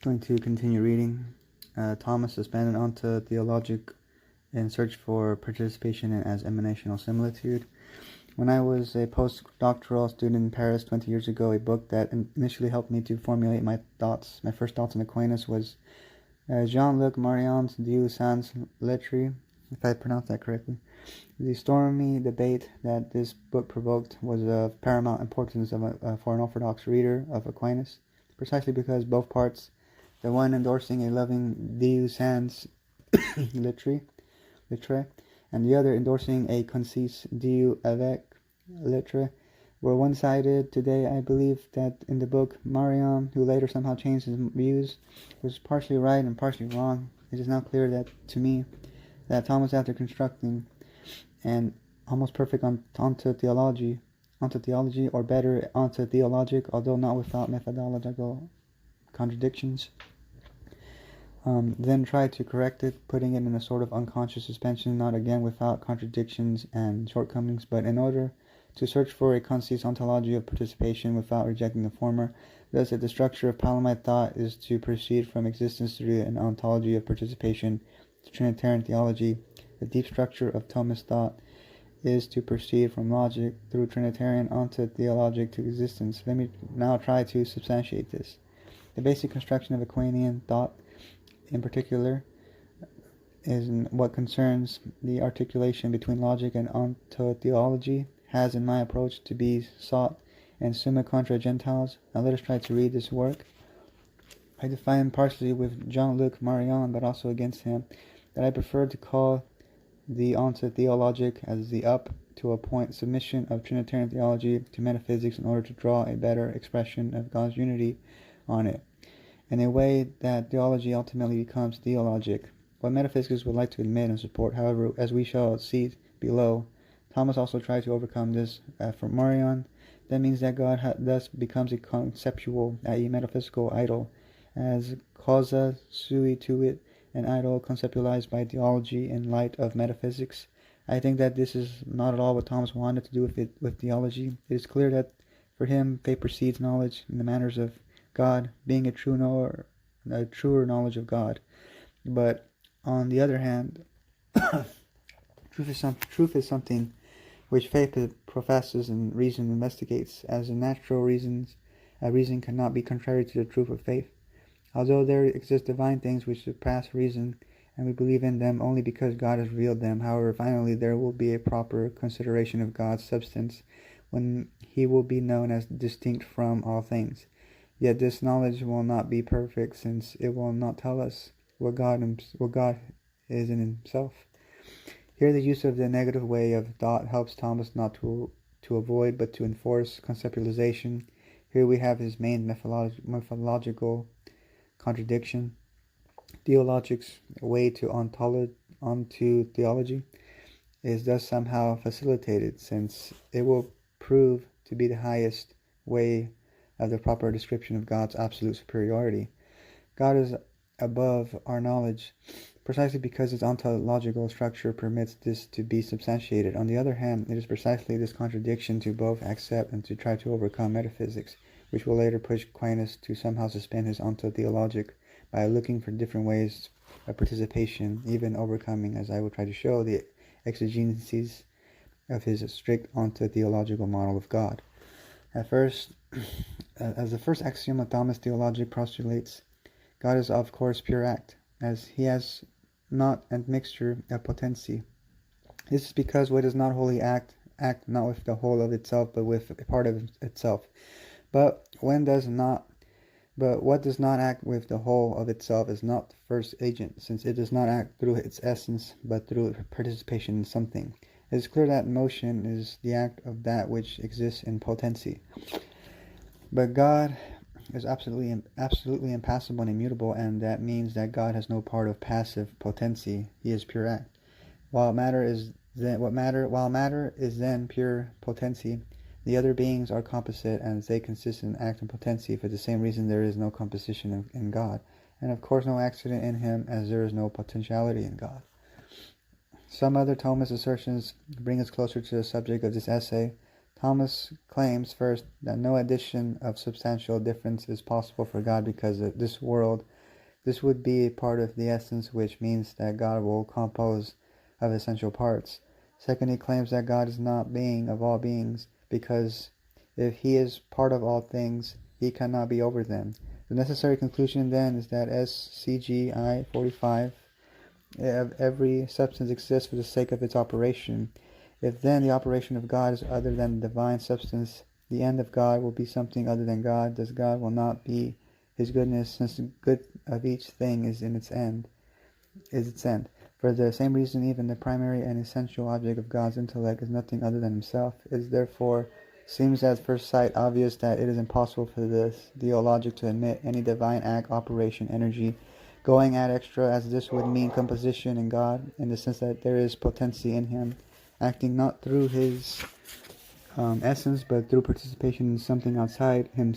Going to continue reading. Thomas suspended onto theologic in search for participation in as emanational similitude. When I was a postdoctoral student in Paris 20 years ago, a book that initially helped me to formulate my first thoughts on Aquinas was Jean-Luc Marian's Dieu sans lettres, if I pronounced that correctly. The stormy debate that this book provoked was of paramount importance for an Orthodox reader of Aquinas, precisely because both parts, the one endorsing a loving Dieu sans lettres, and the other endorsing a concise Dieu avec lettres, were one-sided. Today, I believe that in the book, Marian, who later somehow changed his views, was partially right and partially wrong. It is now clear that, to me, that Thomas, after constructing an almost perfect ontology, or better, ontotheologic, although not without methodological contradictions, then tried to correct it, putting it in a sort of unconscious suspension, not again without contradictions and shortcomings, but in order to search for a concise ontology of participation without rejecting the former. Thus, if the structure of palamite thought is to proceed from existence through an ontology of participation to Trinitarian theology, the deep structure of Thomist thought is to proceed from logic through Trinitarian ontotheologic to existence. Let me now try to substantiate this. The basic construction of Aquinian thought, in particular, is in what concerns the articulation between logic and ontotheology, has in my approach to be sought in Summa contra Gentiles. Now let us try to read this work. I define partially with Jean-Luc Marian, but also against him, that I prefer to call the ontotheologic as the up to a point submission of Trinitarian theology to metaphysics in order to draw a better expression of God's unity on it, in a way that theology ultimately becomes theologic. What metaphysics would like to admit and support, however, as we shall see below, Thomas also tried to overcome this for Marian. That means that God thus becomes a conceptual, i.e. metaphysical idol, as causa sui tuit, an idol conceptualized by theology in light of metaphysics. I think that this is not at all what Thomas wanted to do with theology. It is clear that for him faith precedes knowledge in the manners of God, being a truer knowledge of God. But on the other hand, truth is something which faith professes and reason investigates, as a natural reason cannot be contrary to the truth of faith. Although there exist divine things which surpass reason, and we believe in them only because God has revealed them, however, finally there will be a proper consideration of God's substance, when he will be known as distinct from all things. Yet this knowledge will not be perfect, since it will not tell us what God is in himself. Here the use of the negative way of thought helps Thomas not to avoid but to enforce conceptualization. Here we have his main methodological contradiction. Theologic's way onto theology is thus somehow facilitated, since it will prove to be the highest way of the proper description of God's absolute superiority. God is above our knowledge, precisely because its ontological structure permits this to be substantiated. On the other hand, it is precisely this contradiction to both accept and to try to overcome metaphysics, which will later push Aquinas to somehow suspend his ontotheologic by looking for different ways of participation, even overcoming, as I will try to show, the exigencies of his strict ontotheological model of God. As the first axiom of Thomist theology postulates, God is of course pure act, as he has not a mixture of potency. This is because what does not wholly act not with the whole of itself, but with a part of itself. But what does not act with the whole of itself is not the first agent, since it does not act through its essence, but through participation in something. It is clear that motion is the act of that which exists in potency. But God is absolutely impassible and immutable, and that means that God has no part of passive potency. He is pure act. While matter is then pure potency, the other beings are composite, and they consist in act and potency. For the same reason, there is no composition in God, and of course no accident in him, as there is no potentiality in God. Some other Thomist assertions bring us closer to the subject of this essay. Thomas claims first that no addition of substantial difference is possible for God because of this would be a part of the essence, which means that God will compose of essential parts. Second, he claims that God is not being of all beings, because if he is part of all things, he cannot be over them. The necessary conclusion then is that SCGI 45 of every substance exists for the sake of its operation. If then the operation of God is other than the divine substance, the end of God will be something other than God. Thus God will not be his goodness, since the good of each thing is its end. For the same reason, even the primary and essential object of God's intellect is nothing other than himself. It therefore seems at first sight obvious that it is impossible for the theologic to admit any divine act, operation, energy, going ad extra, as this would mean composition in God, in the sense that there is potency in him, acting not through his essence, but through participation in something outside him.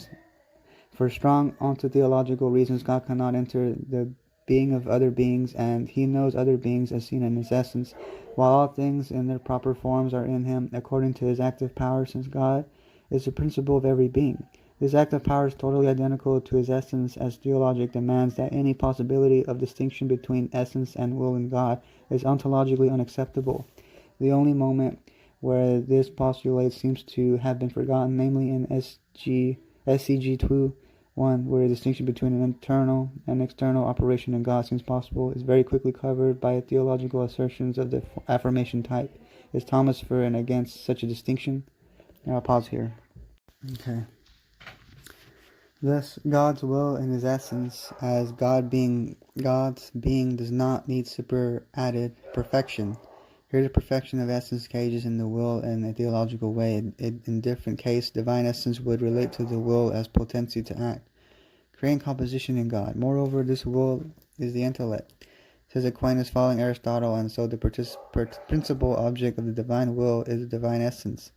For strong ontological reasons, God cannot enter the being of other beings, and he knows other beings as seen in his essence, while all things in their proper forms are in him, according to his active power, since God is the principle of every being. This active power is totally identical to his essence, as theologic demands that any possibility of distinction between essence and will in God is ontologically unacceptable. The only moment where this postulate seems to have been forgotten, namely in SCG 2:1, where a distinction between an internal and external operation in God seems possible, is very quickly covered by theological assertions of the affirmation type. Is Thomas for and against such a distinction? Now I'll pause here. Okay. Thus, God's will in his essence, as God's being does not need superadded perfection. Here the perfection of essence cages in the will in a theological way. In different case, divine essence would relate to the will as potency to act, creating composition in God. Moreover, this will is the intellect, says Aquinas following Aristotle, and so the principal object of the divine will is the divine essence.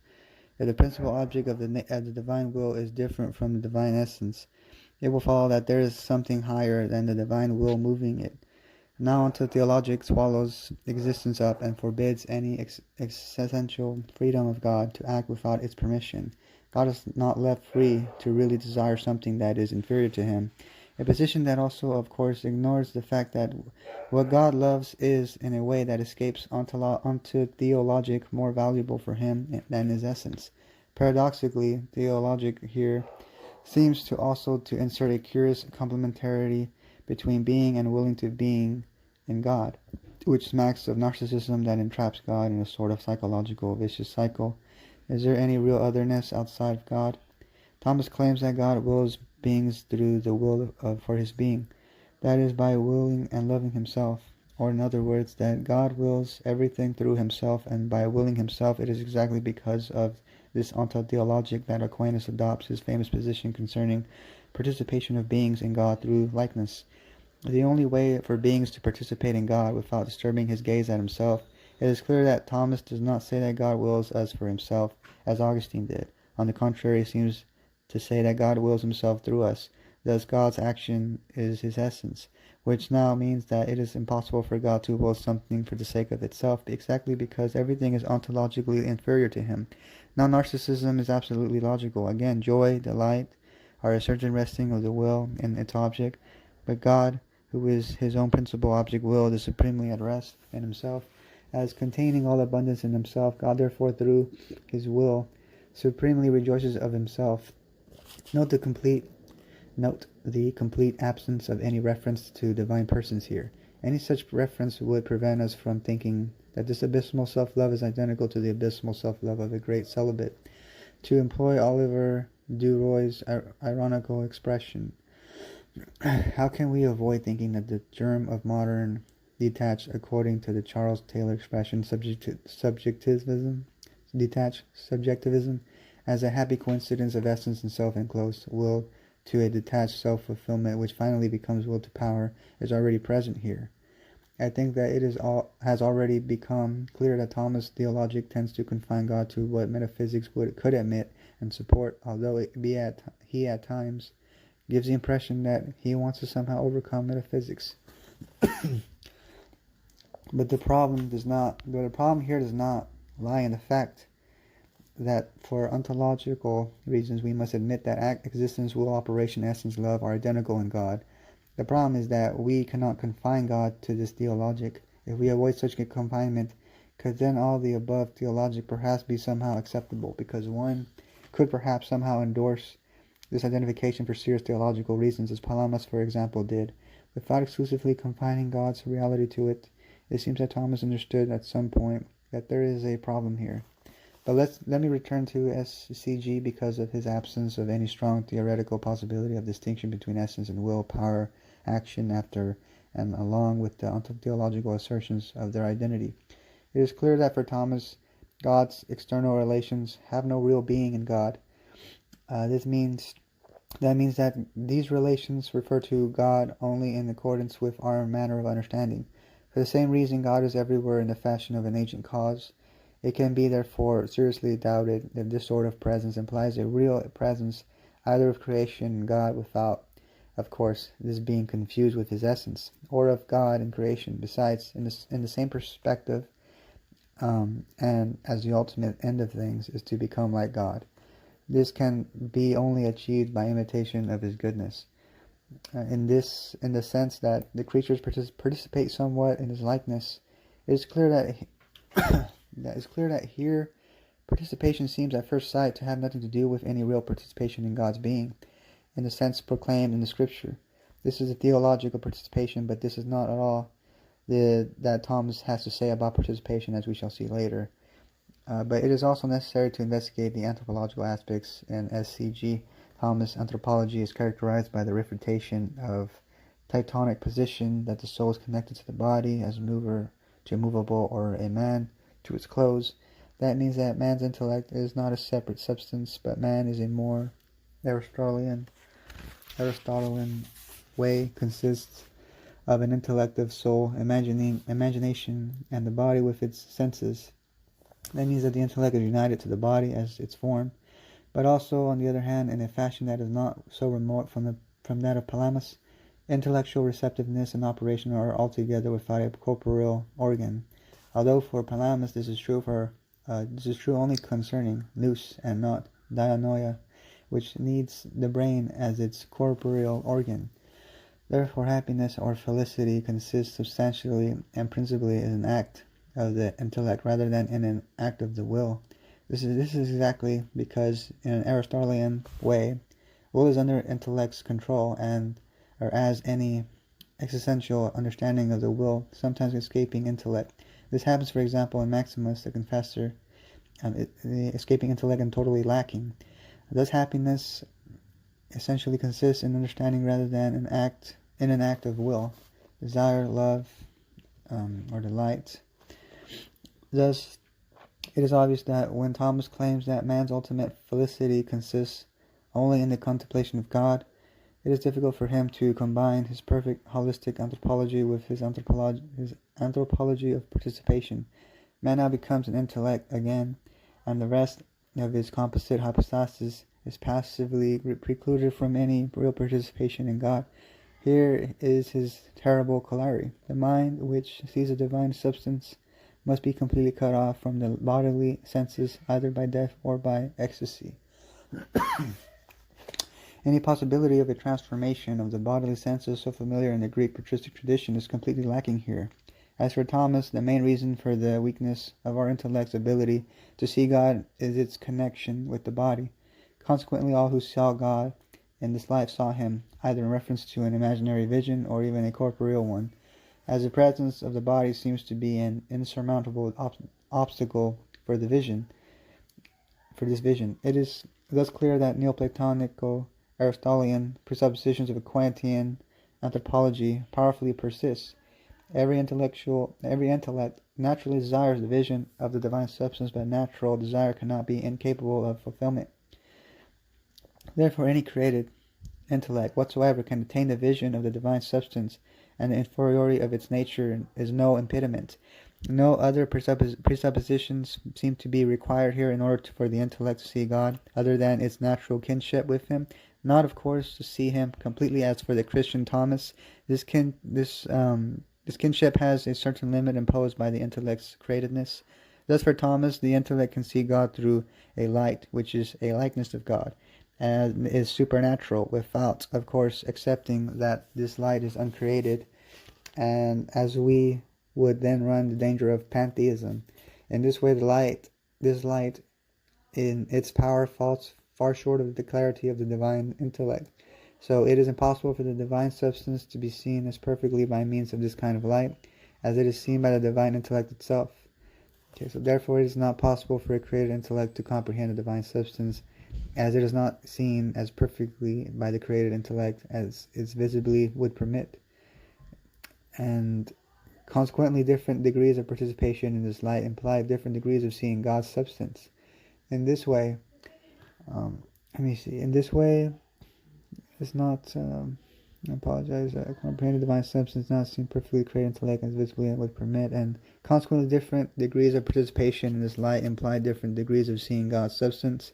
If the principal object of the divine will is different from the divine essence, it will follow that there is something higher than the divine will moving it. Now until theologic swallows existence up and forbids any essential freedom of God to act without its permission. God is not left free to really desire something that is inferior to him. A position that also, of course, ignores the fact that what God loves is, in a way that escapes onto theologic, more valuable for him than his essence. Paradoxically, theologic here seems to also to insert a curious complementarity between being and willing to being in God, which smacks of narcissism that entraps God in a sort of psychological vicious cycle. Is there any real otherness outside of God? Thomas claims that God wills beings through the will for his being, that is, by willing and loving himself, or in other words, that God wills everything through himself, and by willing himself it is exactly because of this ontologic that Aquinas adopts his famous position concerning participation of beings in God through likeness. The only way for beings to participate in God without disturbing his gaze at himself. It is clear that Thomas does not say that God wills us for himself, as Augustine did. On the contrary, he seems to say that God wills himself through us. Thus God's action is his essence, which now means that it is impossible for God to will something for the sake of itself, exactly because everything is ontologically inferior to him. Now narcissism is absolutely logical. Again, joy, delight, are a certain resting of the will in its object, but God, who is his own principal object will, is supremely at rest in himself, as containing all abundance in himself. God therefore through his will supremely rejoices of himself. Note the complete absence of any reference to divine persons here. Any such reference would prevent us from thinking that this abysmal self-love is identical to the abysmal self-love of a great celibate. To employ Oliver Duroy's ironical expression, how can we avoid thinking that the germ of modern detached, according to the Charles Taylor expression, subjectivism, as a happy coincidence of essence and self-enclosed will to a detached self-fulfillment, which finally becomes will to power, is already present here? I think that it has already become clear that Thomas' theologic tends to confine God to what metaphysics could admit and support, although he at times gives the impression that he wants to somehow overcome metaphysics. But the problem here does not lie in the fact that for ontological reasons we must admit that existence, will, operation, essence, love are identical in God. The problem is that we cannot confine God to this theologic. If we avoid such a confinement, could then all the above theologic perhaps be somehow acceptable, because one could perhaps somehow endorse this identification for serious theological reasons, as Palamas, for example, did, without exclusively confining God's reality to it. It seems that Thomas understood at some point that there is a problem here. But let me return to SCG because of his absence of any strong theoretical possibility of distinction between essence and will, power, action, after, and along with the ontological assertions of their identity. It is clear that for Thomas, God's external relations have no real being in God. That means that these relations refer to God only in accordance with our manner of understanding. For the same reason, God is everywhere in the fashion of an agent cause. It can be therefore seriously doubted if this sort of presence implies a real presence either of creation in God without, of course, this being confused with his essence, or of God in creation. Besides, in the same perspective, and as the ultimate end of things is to become like God. This can be only achieved by imitation of his goodness. In the sense that the creatures participate somewhat in his likeness, it is clear that here participation seems at first sight to have nothing to do with any real participation in God's being, in the sense proclaimed in the Scripture. This is a theological participation, but this is not at all that Thomas has to say about participation, as we shall see later. But it is also necessary to investigate the anthropological aspects in SCG. Thomas' anthropology is characterized by the refutation of tectonic position, that the soul is connected to the body as mover to a movable, or a man to its clothes. That means that man's intellect is not a separate substance, but man is a more Aristotelian way, consists of an intellective soul, imagination, and the body with its senses. That means that the intellect is united to the body as its form, but also, on the other hand, in a fashion that is not so remote from that of Palamas. Intellectual receptiveness and operation are altogether without a corporeal organ. Although for Palamas this is true only concerning nous and not dianoia, which needs the brain as its corporeal organ. Therefore, happiness or felicity consists substantially and principally in an act of the intellect rather than in an act of the will. This is exactly because, in an Aristotelian way, will is under intellect's control, or as any existential understanding of the will, sometimes escaping intellect. This happens, for example, in Maximus the Confessor, the escaping intellect and totally lacking. Thus, happiness essentially consists in understanding rather than in an act of will, desire, love, or delight. Thus, it is obvious that when Thomas claims that man's ultimate felicity consists only in the contemplation of God, it is difficult for him to combine his perfect holistic anthropology with his anthropology of participation. Man now becomes an intellect again, and the rest of his composite hypostasis is passively precluded from any real participation in God. Here is his terrible corollary. The mind, which sees a divine substance, must be completely cut off from the bodily senses, either by death or by ecstasy. Any possibility of a transformation of the bodily senses so familiar in the Greek patristic tradition is completely lacking here. As for Thomas, the main reason for the weakness of our intellect's ability to see God is its connection with the body. Consequently, all who saw God in this life saw him, either in reference to an imaginary vision or even a corporeal one. As the presence of the body seems to be an insurmountable obstacle for this vision, it is thus clear that Neoplatonical Aristotelian presuppositions of Aquinas anthropology powerfully persist. Every intellect naturally desires the vision of the divine substance, but natural desire cannot be incapable of fulfillment. Therefore, any created intellect whatsoever can attain the vision of the divine substance, and the inferiority of its nature is no impediment. No other presuppositions seem to be required here in order for the intellect to see God, other than its natural kinship with him. Not, of course, to see him completely, as for the Christian Thomas. This kinship has a certain limit imposed by the intellect's createdness. Thus for Thomas, the intellect can see God through a light, which is a likeness of God, and is supernatural, without, of course, accepting that this light is uncreated, and as we would then run the danger of pantheism. In this way, this light in its power falls far short of the clarity of the divine intellect. So it is impossible for the divine substance to be seen as perfectly by means of this kind of light, as it is seen by the divine intellect itself. Okay, so therefore it is not possible for a created intellect to comprehend the divine substance, as it is not seen as perfectly by the created intellect as its visibly would permit. And consequently, different degrees of participation in this light imply different degrees of seeing God's substance. In this way, in this way, it's not, I apologize, comprehended divine substance not seen perfectly created intellect as visibly would permit, and consequently different degrees of participation in this light imply different degrees of seeing God's substance.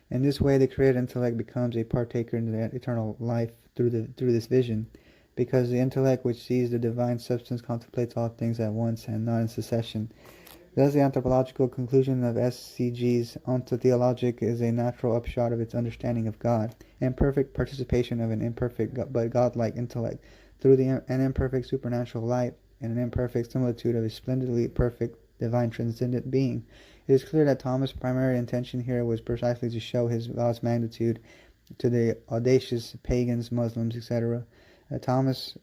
In this way, the created intellect becomes a partaker in the eternal life through this vision, because the intellect which sees the divine substance contemplates all things at once and not in succession. Thus, the anthropological conclusion of SCG's ontothéologic is a natural upshot of its understanding of God, and perfect participation of an imperfect but godlike intellect through an imperfect supernatural light and an imperfect similitude of a splendidly perfect divine transcendent being. It is clear that Thomas' primary intention here was precisely to show his God's magnitude to the audacious pagans, Muslims, etc. Thomas's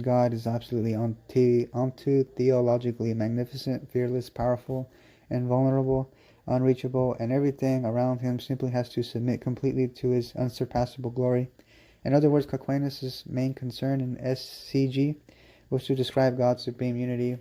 God is absolutely ontothéologically magnificent, fearless, powerful, invulnerable, unreachable, and everything around him simply has to submit completely to his unsurpassable glory. In other words, Aquinas' main concern in SCG was to describe God's supreme unity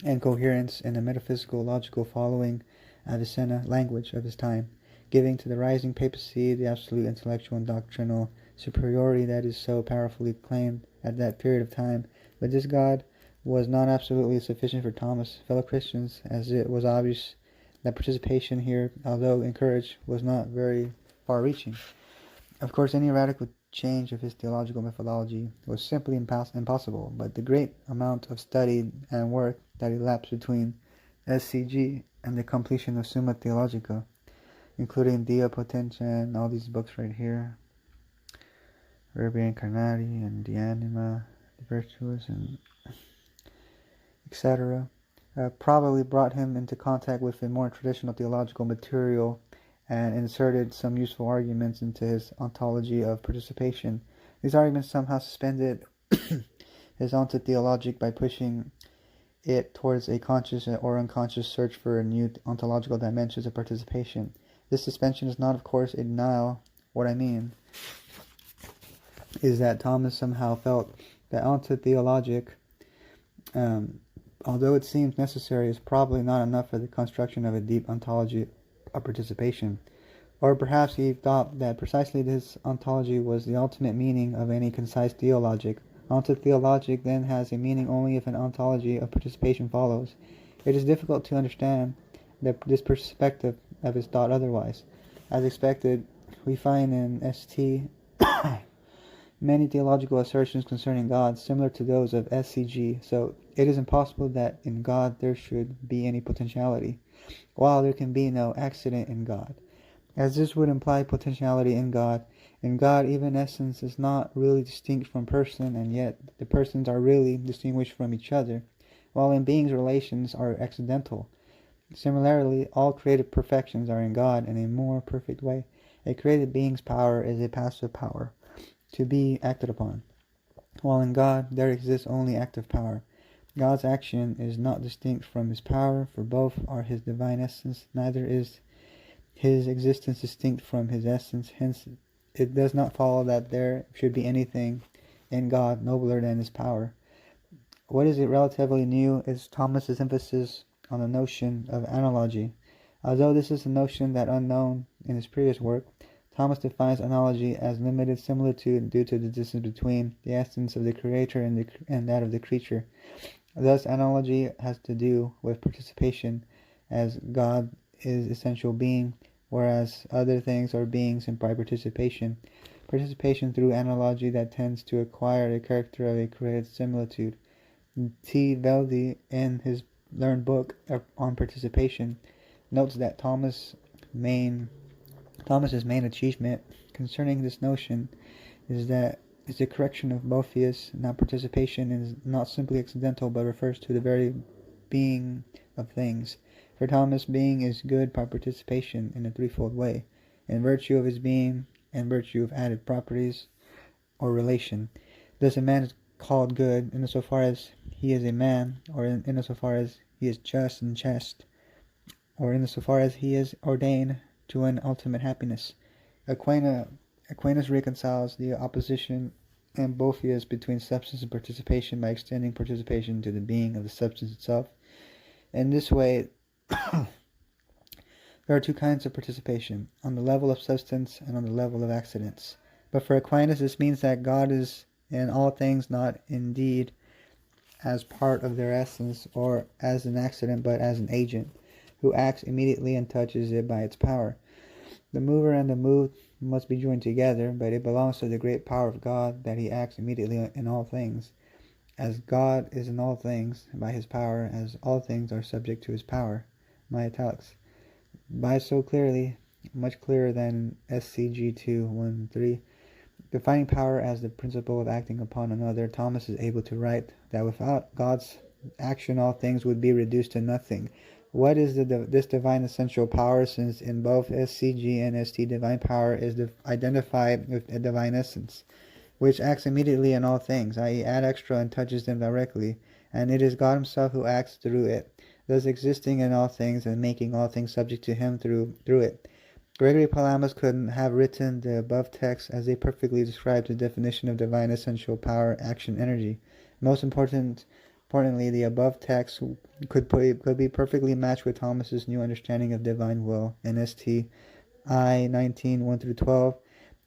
and coherence in the metaphysical, logical, following Avicenna language of his time, giving to the rising papacy the absolute intellectual and doctrinal superiority that is so powerfully claimed at that period of time. But this God was not absolutely sufficient for Thomas' fellow Christians, as it was obvious that participation here, although encouraged, was not very far-reaching. Of course, any radical change of his theological methodology was simply impossible, but the great amount of study and work that elapsed between SCG and the completion of Summa Theologica, including Dia Potentia and all these books right here, Verbi Incarnati and De Anima, De Virtuis, and etc., probably brought him into contact with a more traditional theological material and inserted some useful arguments into his ontology of participation. These arguments somehow suspended his ontothéologic by pushing it towards a conscious or unconscious search for new ontological dimensions of participation. This suspension is not, of course, a denial. What I mean is that Thomas somehow felt that ontothéologic, although it seems necessary, is probably not enough for the construction of a deep ontology of participation. Or perhaps he thought that precisely this ontology was the ultimate meaning of any concise theologic. Ontothéologic then has a meaning only if an ontology of participation follows. It is difficult to understand this perspective of his thought otherwise. As expected, we find in St. many theological assertions concerning God similar to those of SCG, so it is impossible that in God there should be any potentiality, while there can be no accident in God. As this would imply potentiality in God even essence is not really distinct from person, and yet the persons are really distinguished from each other, while in beings relations are accidental. Similarly, all created perfections are in God in a more perfect way. A created being's power is a passive power, to be acted upon, while in God there exists only active power. God's action is not distinct from his power, for both are his divine essence, neither is his existence distinct from his essence. Hence, it does not follow that there should be anything in God nobler than his power. What is relatively new is Thomas's emphasis on the notion of analogy. Although this is a notion that unknown in his previous work, Thomas defines analogy as limited similitude due to the distance between the essence of the creator and that of the creature. Thus, analogy has to do with participation, as God is essential being, whereas other things are beings by participation. Participation through analogy that tends to acquire the character of a created similitude. T. Veldi, in his learned book on participation notes that Thomas's main achievement concerning this notion is the correction of Boethius. Now participation is not simply accidental, but refers to the very being of things. For Thomas, being is good by participation in a threefold way, in virtue of his being, in virtue of added properties or relation. Thus a man is called good in so far as he is a man, or in so far as he is just and chaste, or in so far as he is ordained to an ultimate happiness. Aquinas reconciles the opposition in Boethius between substance and participation by extending participation to the being of the substance itself. In this way, there are two kinds of participation, on the level of substance and on the level of accidents. But for Aquinas, this means that God is in all things, not indeed as part of their essence or as an accident, but as an agent who acts immediately and touches it by its power. The mover and the moved must be joined together, but it belongs to the great power of God that he acts immediately in all things. As God is in all things by his power, as all things are subject to his power. My italics. By so clearly, much clearer than SCG 2:1-3, defining power as the principle of acting upon another, Thomas is able to write that without God's action all things would be reduced to nothing. What is this divine essential power, since in both SCG and ST divine power is identified with a divine essence, which acts immediately in all things, i.e. ad extra, and touches them directly, and it is God himself who acts through it, thus existing in all things and making all things subject to him through it. Gregory Palamas could have written the above text as they perfectly describe the definition of divine essential power, action, energy. Most importantly, the above text could be perfectly matched with Thomas's new understanding of divine will in ST I 19:1-12.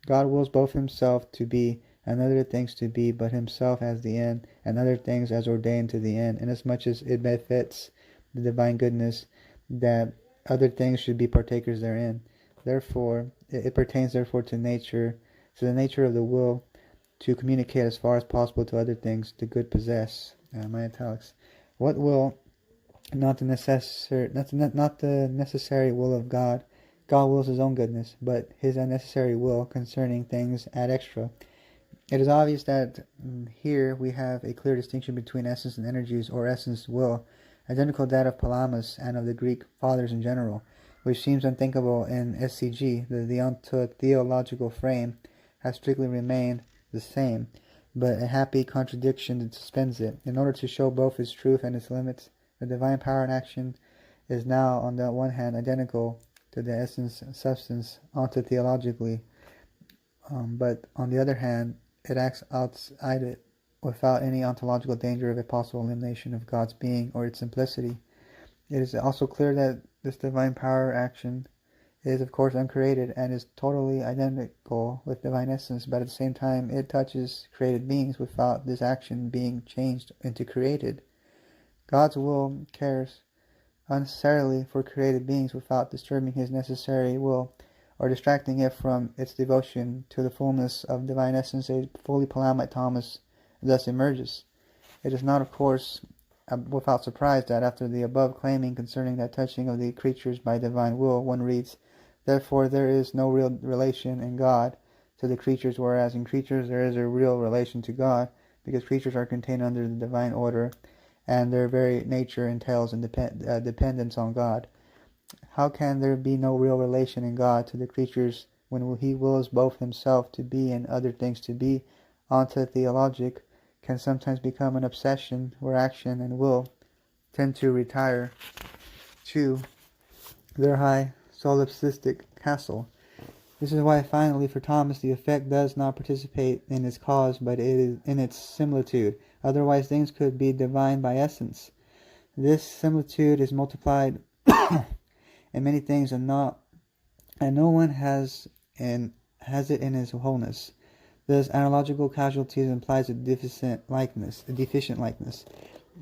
God wills both himself to be and other things to be, but himself as the end, and other things as ordained to the end, inasmuch as it befits the divine goodness that other things should be partakers therein. Therefore, it pertains to nature, to the nature of the will, to communicate as far as possible to other things the good possess. My italics. What will? Not the necessary will of God. God wills his own goodness, but his unnecessary will concerning things ad extra. It is obvious that here we have a clear distinction between essence and energies, or essence will, identical to that of Palamas and of the Greek fathers in general, which seems unthinkable in SCG. The theological frame has strictly remained the same, but a happy contradiction suspends it. In order to show both its truth and its limits, the divine power and action is now, on the one hand, identical to the essence and substance onto-theologically, but on the other hand, it acts outside it without any ontological danger of a possible elimination of God's being or its simplicity. It is also clear that this divine power action is of course uncreated and is totally identical with divine essence, but at the same time it touches created beings without this action being changed into created. God's will cares unnecessarily for created beings without disturbing his necessary will or distracting it from its devotion to the fullness of divine essence. A fully palamite Thomas thus emerges. It is not, of course, without surprise that after the above claiming concerning that touching of the creatures by divine will, one reads, "Therefore there is no real relation in God to the creatures, whereas in creatures there is a real relation to God, because creatures are contained under the divine order, and their very nature entails dependence on God. How can there be no real relation in God to the creatures when he wills both himself to be and other things to be?" Onto-theologic can sometimes become an obsession where action and will tend to retire to their high solipsistic castle. This is why finally for Thomas the effect does not participate in its cause, but it is in its similitude. Otherwise things could be divine by essence. This similitude is multiplied in many things, and no one has it in his wholeness. Thus, analogical casualties implies a deficient likeness.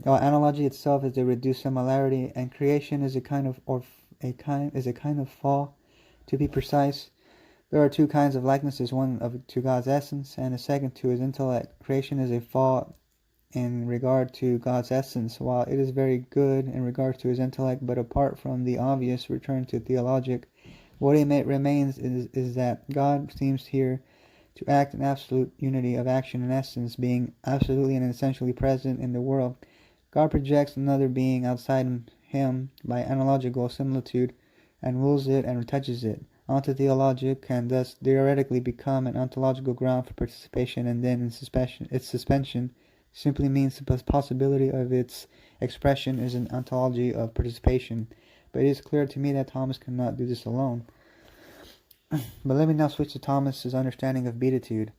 While analogy itself is a reduced similarity, and creation is a kind of fall. To be precise, there are two kinds of likenesses: one to God's essence, and a second to his intellect. Creation is a fall in regard to God's essence, while it is very good in regard to his intellect, but apart from the obvious return to theologic, what remains is that God seems here to act in absolute unity of action and essence, being absolutely and essentially present in the world. God projects another being outside him by analogical similitude, and rules it and touches it. Ontotheologic can thus theoretically become an ontological ground for participation, and then its suspension simply means the possibility of its expression is an ontology of participation. But it is clear to me that Thomas cannot do this alone. But let me now switch to Thomas's understanding of beatitude.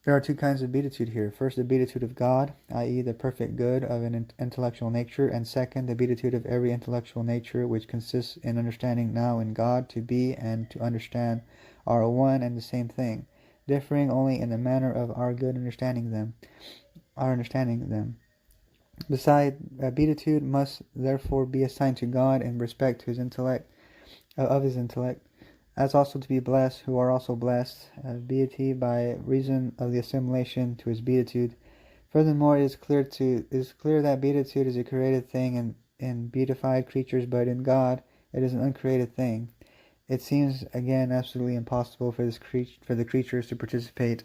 There are two kinds of beatitude here. First, the beatitude of God, i.e. the perfect good of an intellectual nature, and second, the beatitude of every intellectual nature, which consists in understanding now in God to be and to understand are one and the same thing, differing only in the manner of our understanding them. Besides, beatitude must therefore be assigned to God in respect to his intellect, as also to be blessed, who are also blessed, beatitude by reason of the assimilation to his beatitude. Furthermore, it is clear that beatitude is a created thing in beatified creatures, but in God it is an uncreated thing. It seems again absolutely impossible for the creatures to participate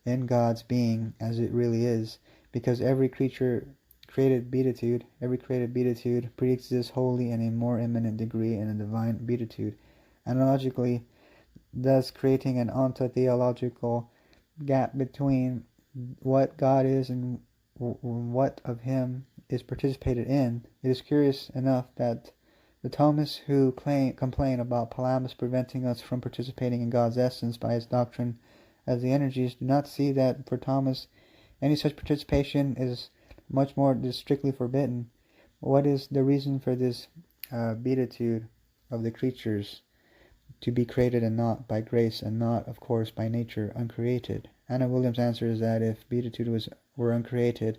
in God's being as it really is, because every created beatitude pre-exists wholly in a more eminent degree in a divine beatitude. Analogically, thus creating an ontotheological gap between what God is and what of him is participated in. It is curious enough that the Thomists who complain about Palamas preventing us from participating in God's essence by his doctrine of the energies do not see that for Thomas any such participation is much more strictly forbidden. What is the reason for this beatitude of the creatures to be created and not by grace, and not, of course, by nature uncreated? Anna Williams answers that if beatitude were uncreated,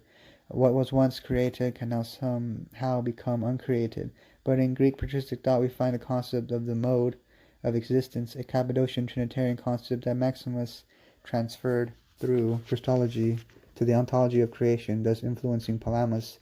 what was once created can now somehow become uncreated. But in Greek patristic thought we find the concept of the mode of existence, a Cappadocian Trinitarian concept that Maximus transferred through Christology to the ontology of creation, thus influencing Palamas.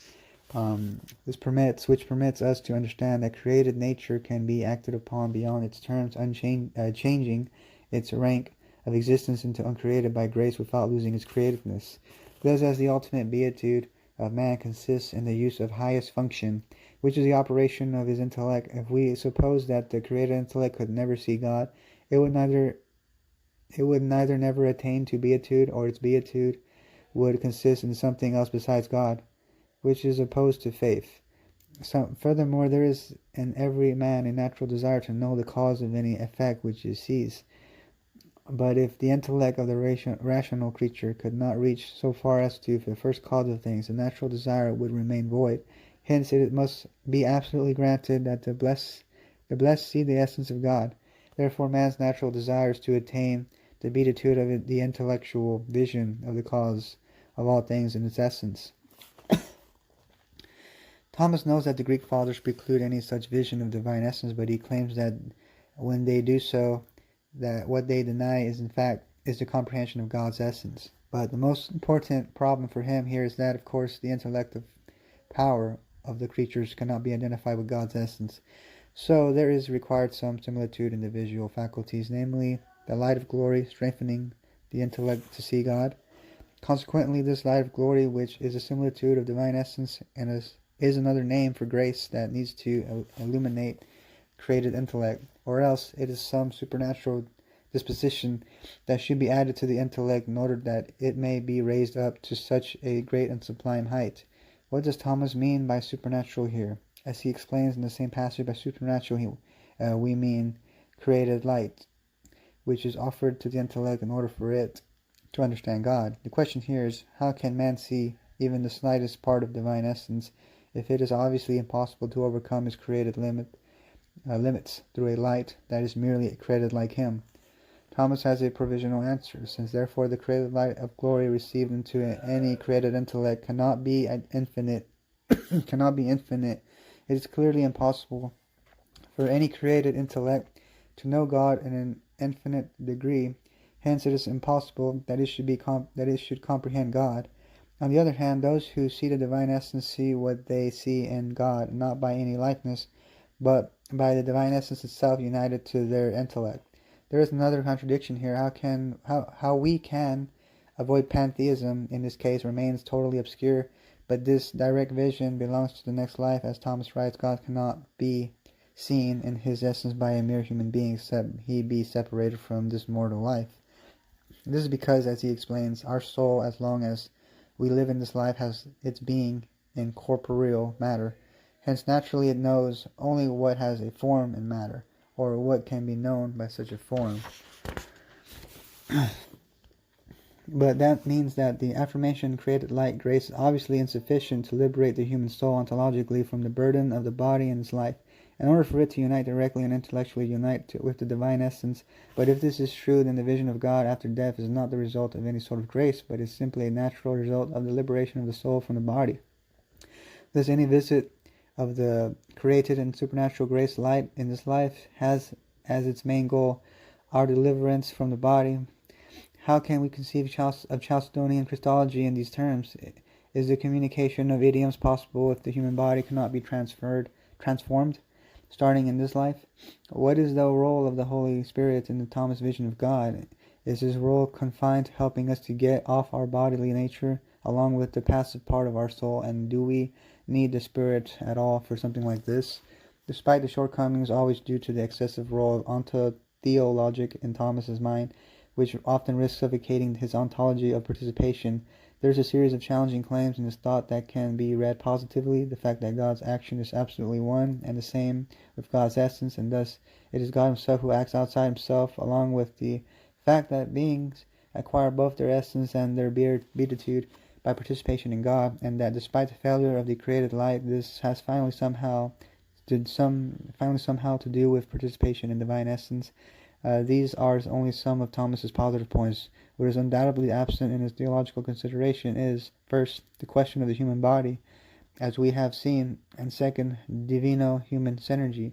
Which permits us to understand that created nature can be acted upon beyond its terms, changing its rank of existence into uncreated by grace without losing its createdness. Thus, as the ultimate beatitude of man consists in the use of highest function, which is the operation of his intellect, if we suppose that the created intellect could never see God, it would neither never attain to beatitude, or its beatitude would consist in something else besides God, which is opposed to faith. Furthermore, there is in every man a natural desire to know the cause of any effect which he sees. But if the intellect of the rational creature could not reach so far as to the first cause of things, the natural desire would remain void. Hence it must be absolutely granted that the blessed see the essence of God. Therefore man's natural desire is to attain the beatitude of the intellectual vision of the cause of all things in its essence. Thomas knows that the Greek fathers preclude any such vision of divine essence, but he claims that when they do so, that what they deny is in fact the comprehension of God's essence. But the most important problem for him here is that, of course, the intellective power of the creatures cannot be identified with God's essence. So there is required some similitude in the visual faculties, namely the light of glory strengthening the intellect to see God. Consequently, this light of glory, which is a similitude of divine essence and is another name for grace that needs to illuminate created intellect, or else it is some supernatural disposition that should be added to the intellect in order that it may be raised up to such a great and sublime height. What does Thomas mean by supernatural here? As he explains in the same passage, by supernatural we mean created light, which is offered to the intellect in order for it to understand God. The question here is, how can man see even the slightest part of divine essence if it is obviously impossible to overcome his created limits through a light that is merely created like him? Thomas has a provisional answer. Since therefore the created light of glory received into any created intellect cannot be infinite, it is clearly impossible for any created intellect to know God in an infinite degree. Hence it is impossible that it should comprehend God. On the other hand, those who see the divine essence see what they see in God, not by any likeness, but by the divine essence itself united to their intellect. There is another contradiction here. How we can avoid pantheism in this case remains totally obscure, but this direct vision belongs to the next life. As Thomas writes, God cannot be seen in his essence by a mere human being, except he be separated from this mortal life. This is because, as he explains, our soul, as long as we live in this life, has its being in corporeal matter. Hence, naturally, it knows only what has a form in matter, or what can be known by such a form. But that means that the affirmation created light grace is obviously insufficient to liberate the human soul ontologically from the burden of the body and its life, in order for it to unite directly and intellectually with the divine essence. But if this is true, then the vision of God after death is not the result of any sort of grace, but is simply a natural result of the liberation of the soul from the body. Thus, any visit of the created and supernatural grace light in this life has as its main goal our deliverance from the body. How can we conceive of Chalcedonian Christology in these terms? Is the communication of idioms possible if the human body cannot be transformed, starting in this life? What is the role of the Holy Spirit in the Thomist vision of God? Is his role confined to helping us to get off our bodily nature along with the passive part of our soul, and do we need the Spirit at all for something like this? Despite the shortcomings always due to the excessive role of ontotheologic in Thomas's mind, which often risks suffocating his ontology of participation, there is a series of challenging claims in his thought that can be read positively. The fact that God's action is absolutely one and the same with God's essence, and thus it is God himself who acts outside himself, along with the fact that beings acquire both their essence and their beatitude by participation in God, and that despite the failure of the created light, this has finally somehow to do with participation in divine essence. These are only some of Thomas's positive points. What is undoubtedly absent in his theological consideration is, first, the question of the human body, as we have seen, and second, divino-human synergy.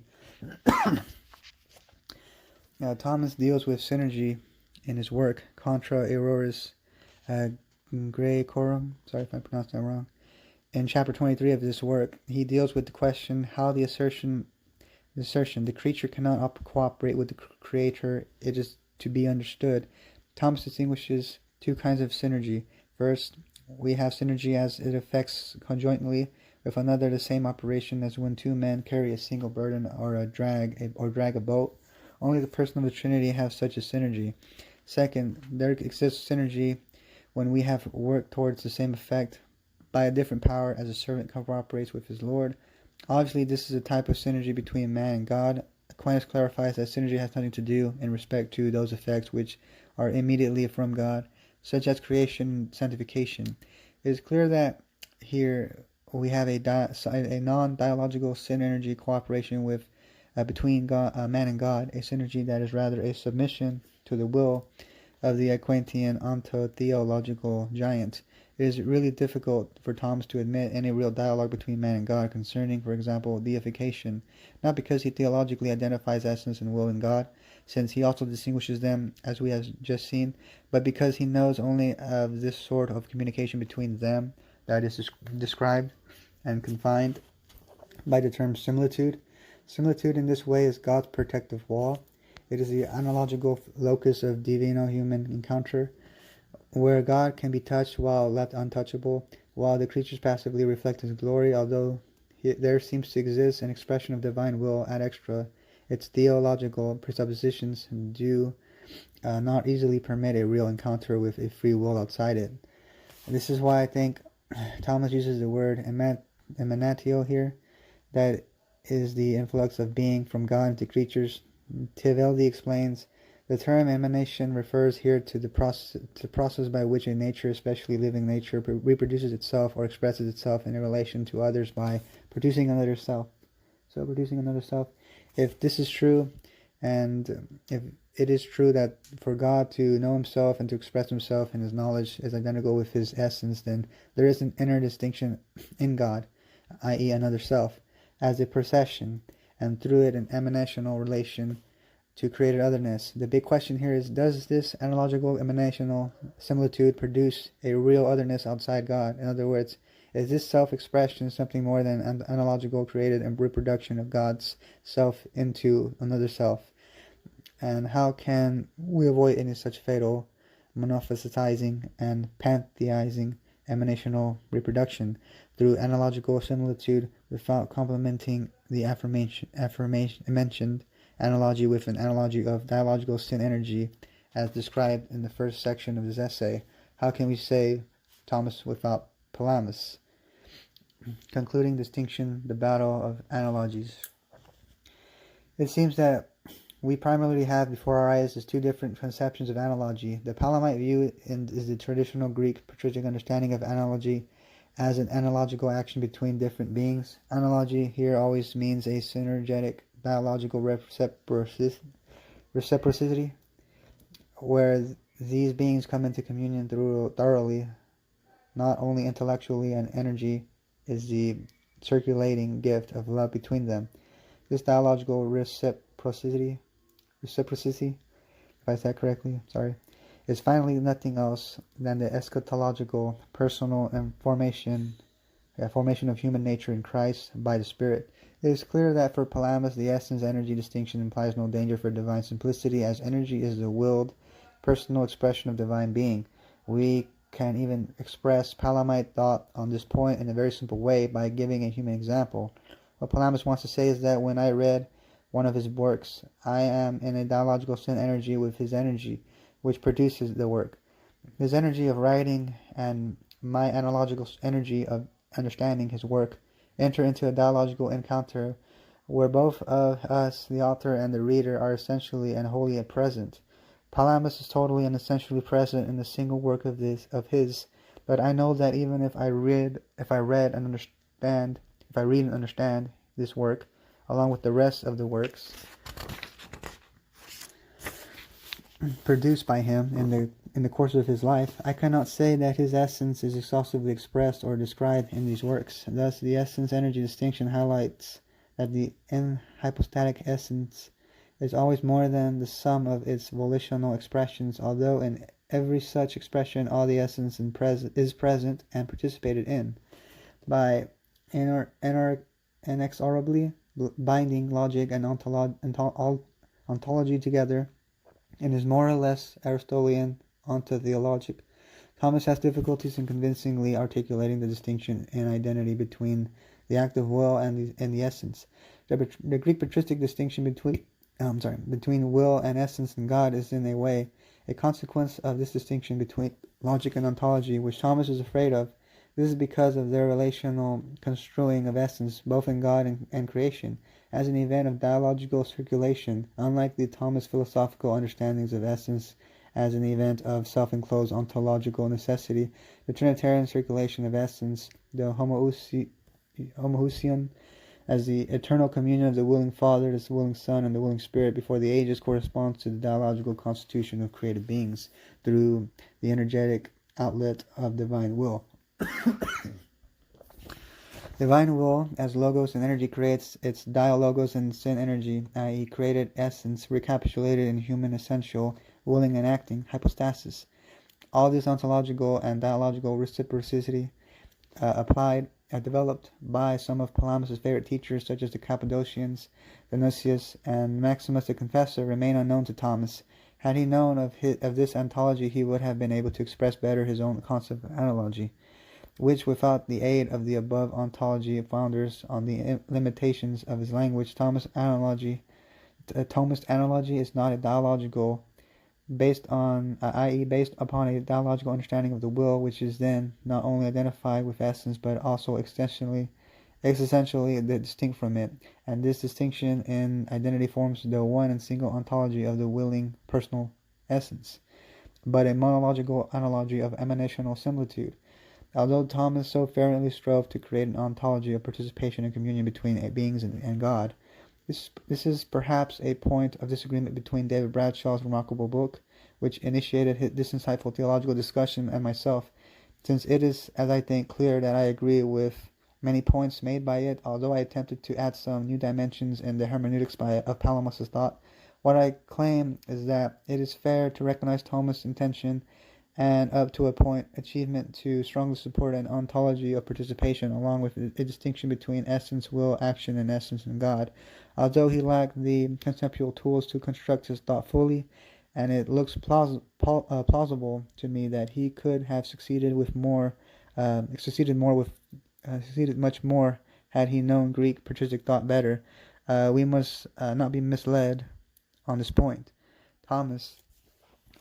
Now, Thomas deals with synergy in his work, Contra Erroris Graecorum, sorry if I pronounced that wrong. In chapter 23 of this work, he deals with the question how the assertion the creature cannot cooperate with the creator, it is to be understood. Thomas distinguishes two kinds of synergy. First, we have synergy as it affects conjointly with another the same operation, as when two men carry a single burden or drag a boat. Only the person of the Trinity has such a synergy. Second, there exists synergy when we have worked towards the same effect by a different power, as a servant cooperates with his Lord. Obviously, this is a type of synergy between man and God. Aquinas clarifies that synergy has nothing to do in respect to those effects which are immediately from God, such as creation and sanctification. It is clear that here we have a non-dialogical synergy cooperation between man and God, a synergy that is rather a submission to the will of the Aquinas ontotheological giant. It is really difficult for Thomas to admit any real dialogue between man and God concerning, for example, deification, not because he theologically identifies essence and will in God, since he also distinguishes them, as we have just seen, but because he knows only of this sort of communication between them that is described and confined by the term similitude. Similitude in this way is God's protective wall. It is the analogical locus of divino-human encounter, where God can be touched while left untouchable, while the creatures passively reflect his glory. Although there seems to exist an expression of divine will ad extra, its theological presuppositions do not easily permit a real encounter with a free will outside it. And this is why I think Thomas uses the word emanatio here, that is the influx of being from God into creatures. Tiveldi explains, the term emanation refers here to the process by which a nature, especially living nature, reproduces itself or expresses itself in a relation to others by producing another self. So producing another self. If this is true, and if it is true that for God to know himself and to express himself in his knowledge is identical with his essence, then there is an inner distinction in God, i.e. another self, as a procession, and through it an emanational relation to created otherness. The big question here is, does this analogical emanational similitude produce a real otherness outside God? In other words, is this self-expression something more than an analogical created and reproduction of God's self into another self? And how can we avoid any such fatal monophysitizing and pantheizing emanational reproduction through analogical similitude without complementing the mentioned analogy with an analogy of dialogical sin energy as described in the first section of this essay? How can we say Thomas without Palamas? Concluding distinction, the battle of analogies. It seems that we primarily have before our eyes is two different conceptions of analogy. The palamite view is the traditional Greek patristic understanding of analogy as an analogical action between different beings. Analogy here always means a synergetic dialogical reciprocity, where these beings come into communion thoroughly, not only intellectually, and energy is the circulating gift of love between them. This dialogical reciprocity, if I said correctly, is finally nothing else than the eschatological, personal, and formation of human nature in Christ by the Spirit. It is clear that for Palamas, the essence-energy distinction implies no danger for divine simplicity, as energy is the willed, personal expression of divine being. We can even express Palamite thought on this point in a very simple way by giving a human example. What Palamas wants to say is that when I read one of his works, I am in a dialogical sin energy with his energy, which produces the work. His energy of writing and my analogical energy of understanding his work enter into a dialogical encounter where both of us, the author and the reader, are essentially and wholly present. Palamas is totally and essentially present in the single work of his, but I know that even if I read and understand this work, along with the rest of the works produced by him in the course of his life, I cannot say that his essence is exhaustively expressed or described in these works. Thus, the essence-energy distinction highlights that the hypostatic essence is always more than the sum of its volitional expressions, although in every such expression all the essence is present and participated in. By inexorably binding logic and ontology together, and is more or less Aristotelian ontotheologic, Thomas has difficulties in convincingly articulating the distinction in identity between the act of will and the essence. The Greek patristic distinction between will and essence in God is in a way a consequence of this distinction between logic and ontology, which Thomas is afraid of. This is because of their relational construing of essence, both in God and creation, as an event of dialogical circulation, unlike the Thomist philosophical understandings of essence as an event of self-enclosed ontological necessity. The Trinitarian circulation of essence, the homoousion, as the eternal communion of the willing Father, the willing Son, and the willing Spirit before the ages, corresponds to the dialogical constitution of created beings through the energetic outlet of divine will. Divine will, as logos and energy, creates its dialogos and sin energy, i.e. created essence, recapitulated in human essential, willing and acting, hypostasis. All this ontological and dialogical reciprocity developed by some of Palamas' favorite teachers, such as the Cappadocians, Dionysius, and Maximus the Confessor, remain unknown to Thomas. Had he known of this ontology, he would have been able to express better his own concept of analogy, which, without the aid of the above ontology founders on the limitations of his language, Thomist analogy is not a dialogical, based upon a dialogical understanding of the will, which is then not only identified with essence, but also existentially distinct from it. And this distinction in identity forms the one and single ontology of the willing personal essence, but a monological analogy of emanational similitude. Although Thomas so fervently strove to create an ontology of participation and communion between beings and God, this is perhaps a point of disagreement between David Bradshaw's remarkable book, which initiated this insightful theological discussion, and myself, since it is, as I think, clear that I agree with many points made by it, although I attempted to add some new dimensions in the hermeneutics of Palamas' thought. What I claim is that it is fair to recognize Thomist's intention and, up to a point, achievement to strongly support an ontology of participation, along with a distinction between essence, will, action, and essence in God. Although he lacked the conceptual tools to construct his thought fully, and it looks plausible to me that he could have succeeded much more had he known Greek patristic thought better. We must not be misled on this point. Thomas'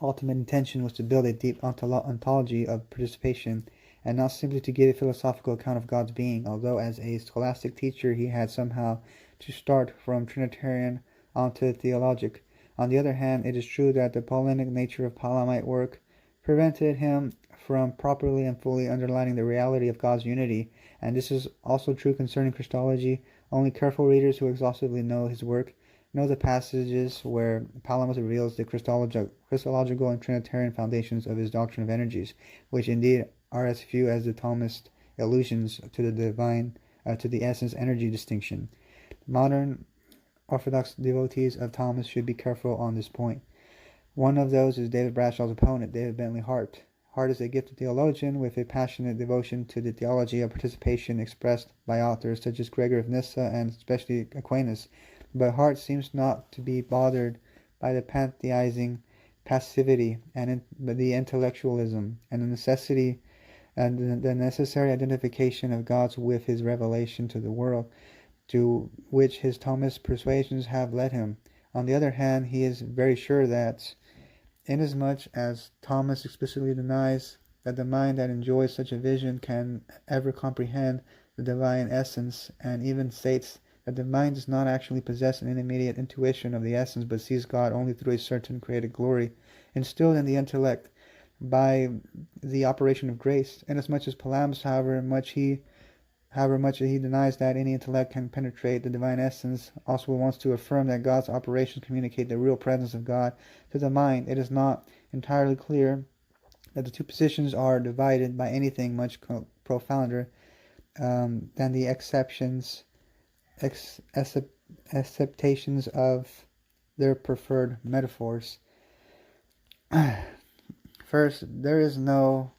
ultimate intention was to build a deep ontology of participation, and not simply to give a philosophical account of God's being, although as a scholastic teacher he had somehow to start from Trinitarian onto theologic. On the other hand, it is true that the polemic nature of palamite work prevented him from properly and fully underlining the reality of God's unity, and this is also true concerning Christology. Only careful readers who exhaustively know his work know the passages where Palamas reveals the Christological and Trinitarian foundations of his doctrine of energies, which indeed are as few as the Thomist allusions to the divine, to the essence-energy distinction. Modern Orthodox devotees of Thomas should be careful on this point. One of those is David Bradshaw's opponent, David Bentley Hart. Hart is a gifted theologian with a passionate devotion to the theology of participation expressed by authors such as Gregor of Nyssa and especially Aquinas. But Hart seems not to be bothered by the pantheizing passivity and the intellectualism and the necessary identification of God's with his revelation to the world, to which his Thomist persuasions have led him. On the other hand, he is very sure that, inasmuch as Thomas explicitly denies that the mind that enjoys such a vision can ever comprehend the divine essence, and even states that the mind does not actually possess an immediate intuition of the essence, but sees God only through a certain created glory, instilled in the intellect by the operation of grace. Inasmuch as Palamas, however much he denies that any intellect can penetrate the divine essence, also wants to affirm that God's operations communicate the real presence of God to the mind. It is not entirely clear that the two positions are divided by anything much profounder than the acceptations of their preferred metaphors. First, there is no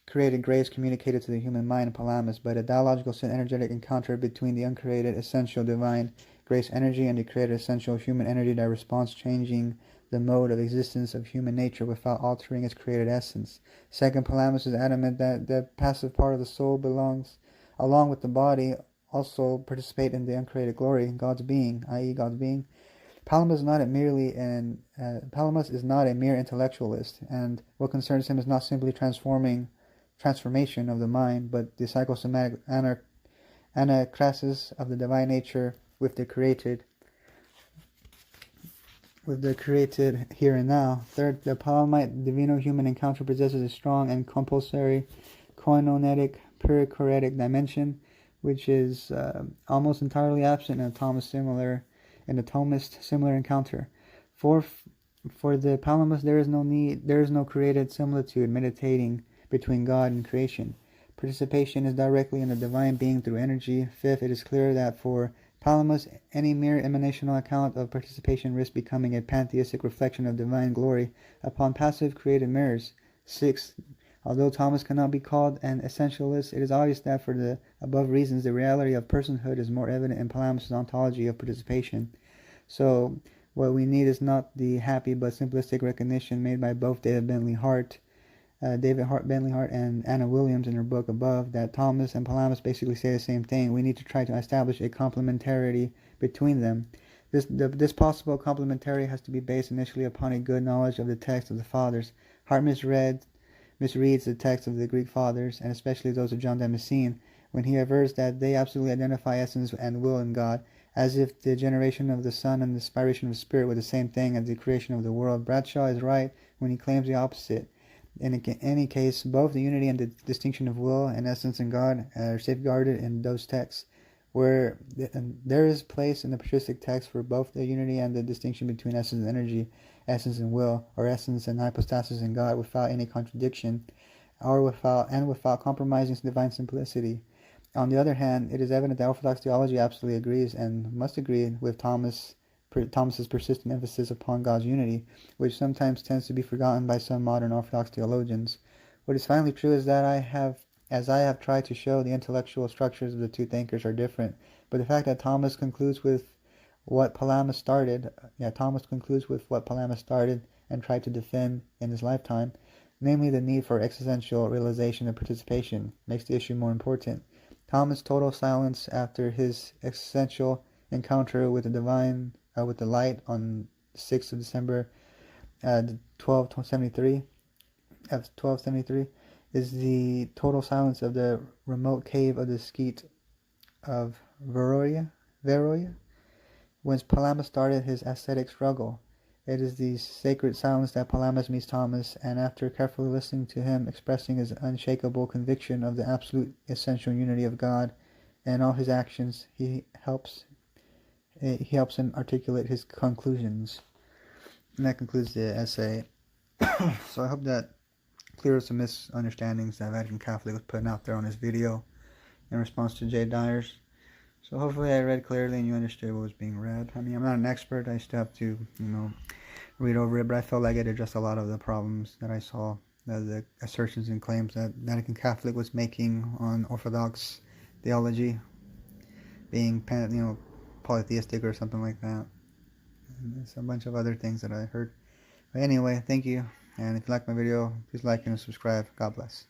created grace communicated to the human mind in Palamas, but a dialogical energetic encounter between the uncreated essential divine grace energy and the created essential human energy that responds, changing the mode of existence of human nature without altering its created essence. Second, Palamas is adamant that the passive part of the soul belongs, along with the body, also participate in the uncreated glory, God's being, i.e. God's being. Palamas is not a mere intellectualist, and what concerns him is not simply transformation of the mind, but the psychosomatic anacrasis of the divine nature with the created here and now. Third, the palamite divino-human encounter possesses a strong and compulsory koinonetic perichoretic dimension, which is almost entirely absent in a Thomist similar encounter. Fourth, for the Palamas, there is no created similitude meditating between God and creation. Participation is directly in the divine being through energy. Fifth, it is clear that for Palamas, any mere emanational account of participation risks becoming a pantheistic reflection of divine glory upon passive created mirrors. Sixth, although Thomas cannot be called an essentialist, it is obvious that for the above reasons, the reality of personhood is more evident in Palamas' ontology of participation. So, what we need is not the happy but simplistic recognition made by both David Bentley Hart and Anna Williams in her book above, that Thomas and Palamas basically say the same thing. We need to try to establish a complementarity between them. This possible complementarity has to be based initially upon a good knowledge of the text of the Fathers. Hart misreads the text of the Greek Fathers, and especially those of John Damascene, when he avers that they absolutely identify essence and will in God, as if the generation of the Son and the inspiration of the Spirit were the same thing as the creation of the world. Bradshaw is right when he claims the opposite. In any case, both the unity and the distinction of will and essence in God are safeguarded in those texts, where there is place in the patristic text for both the unity and the distinction between essence and energy, essence and will, or essence and hypostasis in God, without any contradiction, or without compromising divine simplicity. On the other hand, it is evident that Orthodox theology absolutely agrees and must agree with Thomas Thomas's persistent emphasis upon God's unity, which sometimes tends to be forgotten by some modern Orthodox theologians. What is finally true is that as I have tried to show, the intellectual structures of the two thinkers are different, but the fact that Thomas concludes with what Thomas concludes with what Palamas started and tried to defend in his lifetime, namely the need for existential realization and participation, makes the issue more important. Thomas' total silence after his existential encounter with the divine, with the light on 6th of December, 1273, is the total silence of the remote cave of the Skeet of Veroia, when Palamas started his ascetic struggle. It is the sacred silence that Palamas meets Thomas, and after carefully listening to him expressing his unshakable conviction of the absolute essential unity of God and all his actions, he helps him articulate his conclusions. And that concludes the essay. So I hope that clears some misunderstandings that Vatican Catholic was putting out there on this video in response to Jay Dyer's. So hopefully I read clearly and you understood what was being read. I mean, I'm not an expert. I still have to, read over it, but I felt like it addressed a lot of the problems that I saw, the assertions and claims that Vatican Catholic was making on Orthodox theology, being, polytheistic or something like that. And there's a bunch of other things that I heard. But anyway, thank you. And if you like my video, please like and subscribe. God bless.